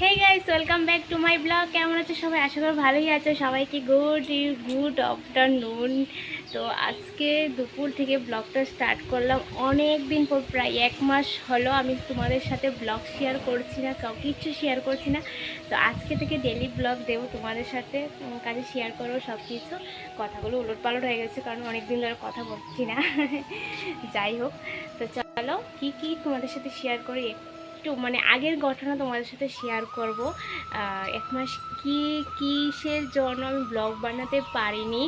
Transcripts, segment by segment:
Hey guys, welcome back to my blog. কেমন আছো সবাই? আশা করি ভালোই আছো। সবাইকে গুড আফটারনুন। তো আজকে দুপুর থেকে ব্লগটা স্টার্ট করলাম। অনেক দিন পর, প্রায় 1 মাস হলো আমি তোমাদের সাথে ব্লগ শেয়ার করছি না, কিচ্ছু শেয়ার করছি না। তো আজকে থেকে ডেলি ব্লগ দেবো তোমাদের সাথে, কাজে শেয়ার করবো সব কিছু। কথাগুলো উলটপালট হয়ে গেছে কারণ অনেক দিন ধরে কথা বলছি না। যাই হোক, তো চলো কি তোমাদের সাথে শেয়ার করি। একটু আগের ঘটনা তোমাদের সাথে শেয়ার করব। 1 মাস কিসের জন্য আমি ব্লগ বানাতে পারিনি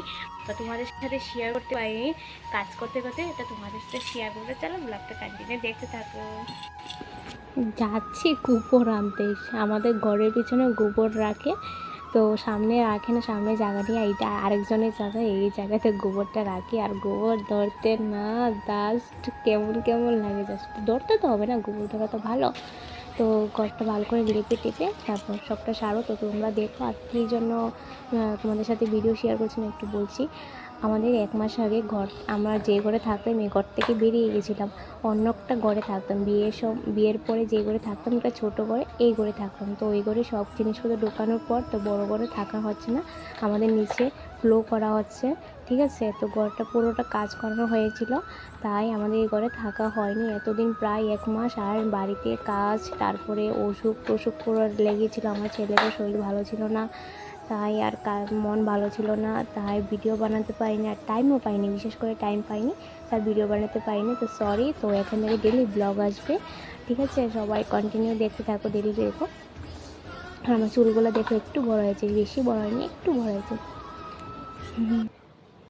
বা তোমাদের সাথে শেয়ার করতে পারিনি, কাজ করতে করতে এটা তোমাদের সাথে শেয়ার করতে। চলো ব্লগটা কন্টিনিউ দেখতে থাকো। যাচ্ছি গোবর আনতে। আমাদের ঘরের পিছনে গোবর রাখে, তো সামনে রাখে না, সামনে জায়গা নিয়ে এইটা আরেকজনের জায়গা, এই জায়গাতে গোবরটা রাখি। আর গোবর ধরতে না জাস্ট কেমন কেমন লাগে, জাস্ট ধরতে তো হবে না, গোবর ধরা তো ভালো। তো ঘরটা ভালো করে লেপে টেপে তারপর সবটা সারো। তো তোমরা দেখো আর কী জন্য তোমাদের সাথে ভিডিও শেয়ার করছি না একটু বলছি। আমাদের 1 মাস আগে আমরা যে ঘরে থাকতাম এই ঘর থেকে বেরিয়ে গেছিলাম, অন্য একটা ঘরে থাকতাম। বিয়ের পরে যে ঘরে থাকতাম একটা ছোটো ঘরে, এই ঘরে থাকতাম। তো ওই ঘরে সব জিনিসপত্র ঢোকানোর পর তো বড় ঘরে থাকা হচ্ছে না, আমাদের নিচে ফ্লো করা হচ্ছে, ঠিক আছে। তো ঘরটা পুরোটা কাজ করানো হয়েছিল, তাই আমাদের এই ঘরে থাকা হয়নি এতদিন, প্রায় 1 মাস। আর বাড়িতে কাজ, তারপরে অসুখ পুরো লেগেছিল। আমার ছেলেরও শরীর ভালো ছিল না, তাই আর মন ভালো ছিল না, তাই ভিডিও বানাতে পারিনি আর টাইমও পাইনি, বিশেষ করে টাইম পাইনি, তার ভিডিও বানাতে পারিনি। তো সরি। তো এখান থেকে ডেলি ব্লগ আসবে, ঠিক আছে। সবাই কন্টিনিউ দেখতে থাকো, ডেলি দেখো। আর আমার চুলগুলো দেখো একটু বড় হয়েছে, বেশি বড় হয়নি, একটু বড় হয়েছে।